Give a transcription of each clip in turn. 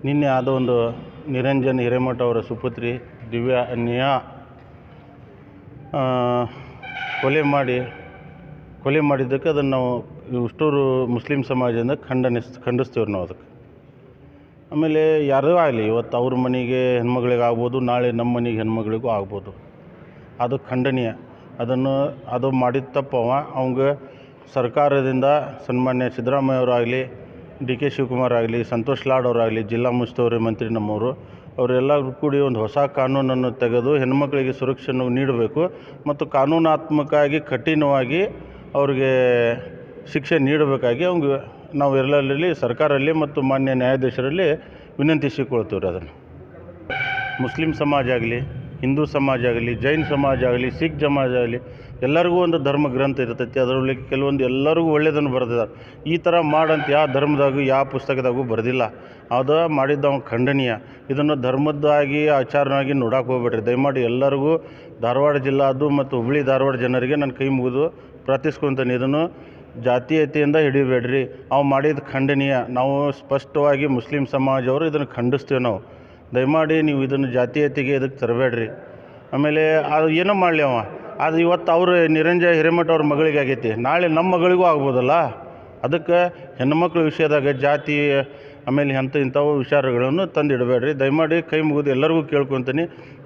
ನಿನ್ನೆ ಆದ ಒಂದು ನಿರಂಜನ್ ಹಿರೇಮಠ ಅವರ ಸುಪುತ್ರಿ ದಿವ್ಯಾ ನೇಹಾ ಕೊಲೆ ಮಾಡಿದ್ದಕ್ಕೆ ಅದನ್ನು ನಾವು ಇಷ್ಟೂರು ಮುಸ್ಲಿಂ ಸಮಾಜದಿಂದ ಖಂಡಿಸ್ತೀವ್ರಿ ನಾವು ಅದಕ್ಕೆ. ಆಮೇಲೆ ಯಾರೂ ಆಗಲಿ, ಇವತ್ತು ಅವ್ರ ಮನೆಗೆ ಹೆಣ್ಮಗಳಿಗೆ ಆಗ್ಬೋದು, ನಾಳೆ ನಮ್ಮ ಮನೆಗೆ ಹೆಣ್ಮಗಳಿಗೂ ಆಗ್ಬೋದು. ಅದು ಖಂಡನೀಯ. ಅದು ಮಾಡಿದ ತಪ್ಪವ ಅವಂಗೆ ಸರ್ಕಾರದಿಂದ ಸನ್ಮಾನ್ಯ ಸಿದ್ದರಾಮಯ್ಯ ಅವರಾಗಲಿ, ಡಿ ಕೆ ಶಿವಕುಮಾರ್ ಆಗಲಿ, ಸಂತೋಷ್ ಲಾಡ್ ಅವರಾಗಲಿ, ಜಿಲ್ಲಾ ಉಸ್ತುವಾರಿ ಮಂತ್ರಿ ನಮ್ಮವರು, ಅವರೆಲ್ಲರೂ ಕೂಡಿ ಒಂದು ಹೊಸ ಕಾನೂನನ್ನು ತೆಗೆದು ಹೆಣ್ಮಕ್ಳಿಗೆ ಸುರಕ್ಷೆಯನ್ನು ನೀಡಬೇಕು ಮತ್ತು ಕಾನೂನಾತ್ಮಕವಾಗಿ ಕಠಿಣವಾಗಿ ಅವ್ರಿಗೆ ಶಿಕ್ಷೆ ನೀಡಬೇಕಾಗಿ ಅವ್ಗೆ ನಾವು ಎಲ್ಲರಲ್ಲಿ ಸರ್ಕಾರದಲ್ಲಿ ಮತ್ತು ಮಾನ್ಯ ನ್ಯಾಯಾಧೀಶರಲ್ಲಿ ವಿನಂತಿಸಿಕೊಳ್ತೀವಿ ರೀ. ಅದನ್ನು ಮುಸ್ಲಿಂ ಸಮಾಜ ಆಗಲಿ, ಹಿಂದೂ ಸಮಾಜ ಆಗಲಿ, ಜೈನ್ ಸಮಾಜ ಆಗಲಿ, ಸಿಖ್ ಸಮಾಜ ಆಗಲಿ, ಎಲ್ಲರಿಗೂ ಒಂದು ಧರ್ಮ ಗ್ರಂಥ ಇರ್ತೈತಿ. ಅದರಲ್ಲಿ ಕೆಲವೊಂದು ಎಲ್ಲರಿಗೂ ಒಳ್ಳೆಯದನ್ನು ಬರೆದಿದ್ದಾರೆ. ಈ ಥರ ಮಾಡಂತ ಯಾವ ಧರ್ಮದಾಗೂ ಯಾವ ಪುಸ್ತಕದಾಗೂ ಬರೆದಿಲ್ಲ. ಅದು ಮಾಡಿದ್ದವ ಖಂಡನೀಯ. ಇದನ್ನು ಧರ್ಮದ್ದಾಗಿ ಆಚಾರವಾಗಿ ನೋಡಕ್ಕೆ ಹೋಗ್ಬೇಡ್ರಿ ದಯಮಾಡಿ. ಎಲ್ಲರಿಗೂ ಧಾರವಾಡ ಜಿಲ್ಲಾದು ಮತ್ತು ಹುಬ್ಬಳ್ಳಿ ಧಾರವಾಡ ಜನರಿಗೆ ನಾನು ಕೈ ಮುಗಿದು ಪ್ರಾರ್ಥಿಸ್ಕೊತಾನೆ, ಇದನ್ನು ಜಾತೀಯತೆಯಿಂದ ಹಿಡಿಬೇಡ್ರಿ. ಅವು ಮಾಡಿದ ಖಂಡನೀಯ. ನಾವು ಸ್ಪಷ್ಟವಾಗಿ ಮುಸ್ಲಿಂ ಸಮಾಜವರು ಇದನ್ನು ಖಂಡಿಸ್ತೀವಿ. ನಾವು ದಯಮಾಡಿ ನೀವು ಇದನ್ನು ಜಾತೀಯತೆಗೆ ಇದಕ್ಕೆ ತರಬೇಡ್ರಿ. ಆಮೇಲೆ ಅದು ಏನೋ ಮಾಡಲಿ ಅದು ಇವತ್ತು ಅವರು ನಿರಂಜನ್ ಹಿರೇಮಠ ಅವ್ರ ಮಗಳಿಗೆ ಆಗೈತಿ, ನಾಳೆ ನಮ್ಮ ಮಗಳಿಗೂ ಆಗ್ಬೋದಲ್ಲ. ಅದಕ್ಕೆ ಹೆಣ್ಣುಮಕ್ಳ ವಿಷಯದಾಗ ಜಾತಿ ಆಮೇಲೆ ಇಂಥವು ವಿಚಾರಗಳನ್ನು ತಂದಿಡಬೇಡ್ರಿ ದಯಮಾಡಿ. ಕೈ ಮುಗಿದು ಎಲ್ಲರಿಗೂ ಕೇಳ್ಕೊತೀನಿ,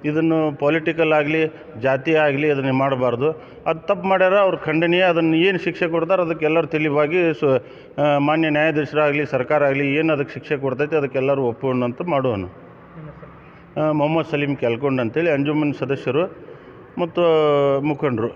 ಇದನ್ನು ಪೊಲಿಟಿಕಲ್ ಆಗಲಿ ಜಾತಿ ಆಗಲಿ ಅದನ್ನು ಮಾಡಬಾರ್ದು. ಅದು ತಪ್ಪು ಮಾಡ್ಯಾರ, ಅವ್ರು ಖಂಡನೀಯ. ಅದನ್ನು ಏನು ಶಿಕ್ಷೆ ಕೊಡ್ತಾರೆ ಅದಕ್ಕೆ ಎಲ್ಲರೂ ತಿಳಿವಾಗಿ ಮಾನ್ಯ ನ್ಯಾಯಾಧೀಶರಾಗಲಿ ಸರ್ಕಾರ ಆಗಲಿ ಏನು ಅದಕ್ಕೆ ಶಿಕ್ಷೆ ಕೊಡ್ತೈತೆ ಅದಕ್ಕೆ ಎಲ್ಲರೂ ಒಪ್ಪುವಂತ ಮಾಡೋಣ. ಮೊಹಮ್ಮದ್ ಸಲೀಮ್ ಕ್ಯಾಲ್ಕೊಂಡ್ ಅಂತೇಳಿ ಅಂಜುಮನ್ ಸದಸ್ಯರು ಮತ್ತು ಮುಖಂಡರು.